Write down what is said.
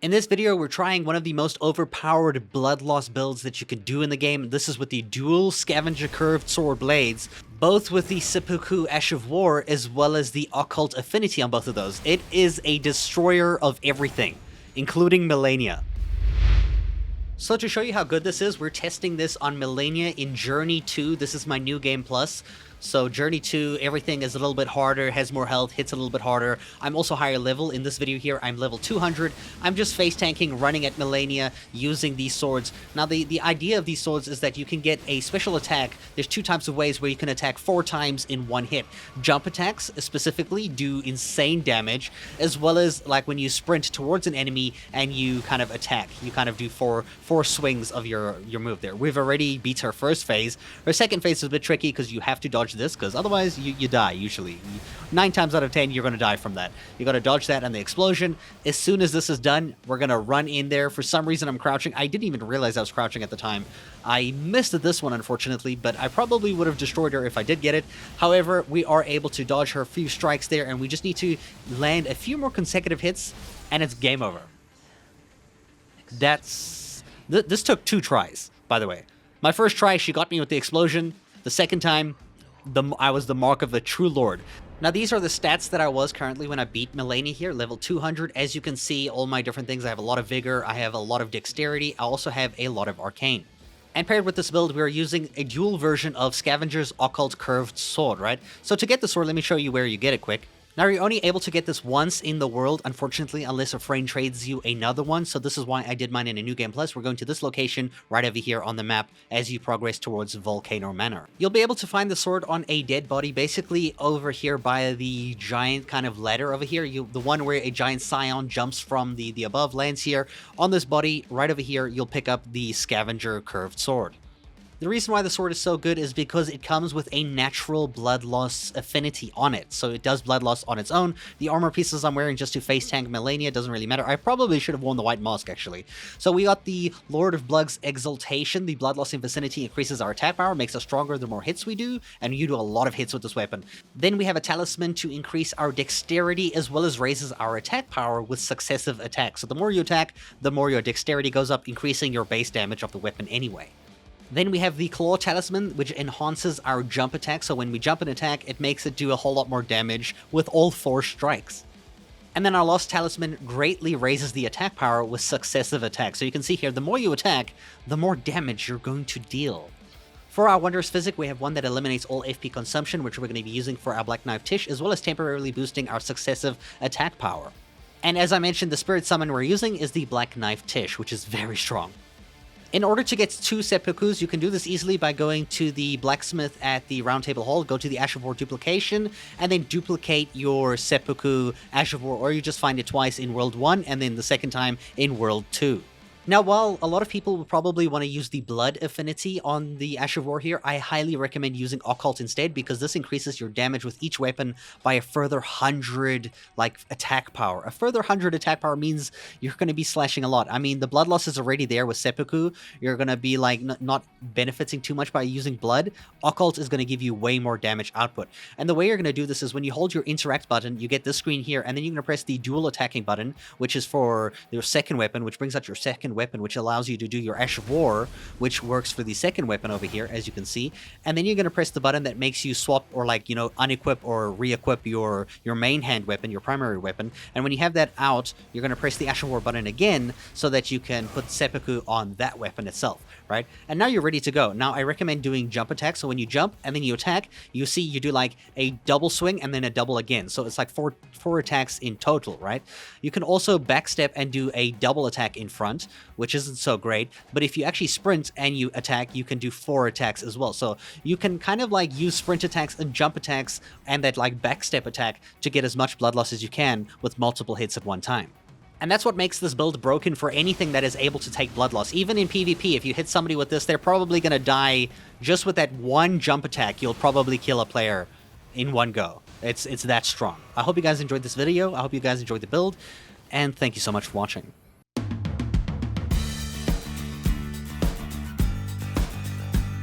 In this video, we're trying one of the most overpowered blood loss builds that you could do in the game. This is with the dual scavenger curved sword blades, both with the seppuku Ash of War as well as the occult affinity on both of those. It is a destroyer of everything, including Malenia. So to show you how good this is, we're testing this on Malenia in Journey 2. This is my new game plus. So Journey 2, everything is a little bit harder, has more health, hits a little bit harder. I'm also higher level. In this video here, I'm level 200. I'm just face tanking, running at Malenia, using these swords. Now the idea of these swords is that you can get a special attack. There's two types of ways where you can attack 4 times in one hit. Jump attacks specifically do insane damage, as well as like when you sprint towards an enemy and you kind of attack. You kind of do four swings of your move there. We've already beat her first phase. Her second phase is a bit tricky because you have to dodge this, because otherwise you die usually. 9 times out of 10 you're going to die from that. You got to dodge that and the explosion. As soon as this is done, we're going to run in there. For some reason I'm crouching. I didn't even realize I was crouching at the time. I missed this one unfortunately, but I probably would have destroyed her if I did get it. However, we are able to dodge her few strikes there, and we just need to land a few more consecutive hits and it's game over. This took 2 tries, by the way. My first try, she got me with the explosion. The second time, I was the mark of the true lord. Now these are the stats that I was currently when I beat Malenia here, level 200. As you can see, all my different things, I have a lot of vigor, I have a lot of dexterity, I also have a lot of arcane. And paired with this build, we are using a dual version of Scavenger's Occult Curved Sword, right? So to get the sword, let me show you where you get it quick. Now you're only able to get this once in the world, unfortunately, unless a friend trades you another one. So this is why I did mine in a new game plus. We're going to this location right over here on the map as you progress towards Volcano Manor. You'll be able to find the sword on a dead body, basically over here by the giant kind of ladder over here. The one where a giant scion jumps from the above lands here. On this body, right over here, you'll pick up the Scavenger Curved Sword. The reason why the sword is so good is because it comes with a natural blood loss affinity on it. So it does blood loss on its own. The armor pieces I'm wearing just to face tank Malenia doesn't really matter. I probably should have worn the white mask actually. So we got the Lord of Blood's Exaltation. The blood loss in vicinity increases our attack power, makes us stronger the more hits we do, and you do a lot of hits with this weapon. Then we have a talisman to increase our dexterity as well as raises our attack power with successive attacks. So the more you attack, the more your dexterity goes up, increasing your base damage of the weapon anyway. Then we have the Claw Talisman, which enhances our jump attack, so when we jump an attack, it makes it do a whole lot more damage with all 4 strikes. And then our Lost Talisman greatly raises the attack power with successive attacks. So you can see here, the more you attack, the more damage you're going to deal. For our Wondrous Physic, we have one that eliminates all FP consumption, which we're going to be using for our Black Knife Tish, as well as temporarily boosting our successive attack power. And as I mentioned, the Spirit Summon we're using is the Black Knife Tish, which is very strong. In order to get 2 seppukus, you can do this easily by going to the blacksmith at the Round Table Hall, go to the Ash of War duplication, and then duplicate your seppuku Ash of War, or you just find it twice in World 1, and then the second time in World 2. Now, while a lot of people will probably want to use the blood affinity on the Ash of War here, I highly recommend using Occult instead, because this increases your damage with each weapon by a further 100, attack power. A further 100 attack power means you're going to be slashing a lot. I mean, the blood loss is already there with seppuku. You're going to be, not benefiting too much by using blood. Occult is going to give you way more damage output. And the way you're going to do this is when you hold your Interact button, you get this screen here, and then you're going to press the Dual Attacking button, which is for your second weapon, which brings out your second weapon, which allows you to do your Ash of War, which works for the second weapon over here, as you can see. And then you're going to press the button that makes you swap or unequip or re-equip your main hand weapon, your primary weapon. And when you have that out, you're going to press the Ash of War button again so that you can put seppuku on that weapon itself, right? And now you're ready to go. Now I recommend doing jump attacks. So when you jump and then you attack, you see you do a double swing and then a double again. So it's like four attacks in total, right? You can also backstep and do a double attack in front, which isn't so great, but if you actually sprint and you attack, you can do 4 attacks as well. So you can kind of use sprint attacks and jump attacks and that backstep attack to get as much blood loss as you can with multiple hits at one time. And that's what makes this build broken for anything that is able to take blood loss. Even in PvP, if you hit somebody with this, they're probably going to die just with that one jump attack. You'll probably kill a player in one go. It's that strong. I hope you guys enjoyed this video. I hope you guys enjoyed the build, and thank you so much for watching.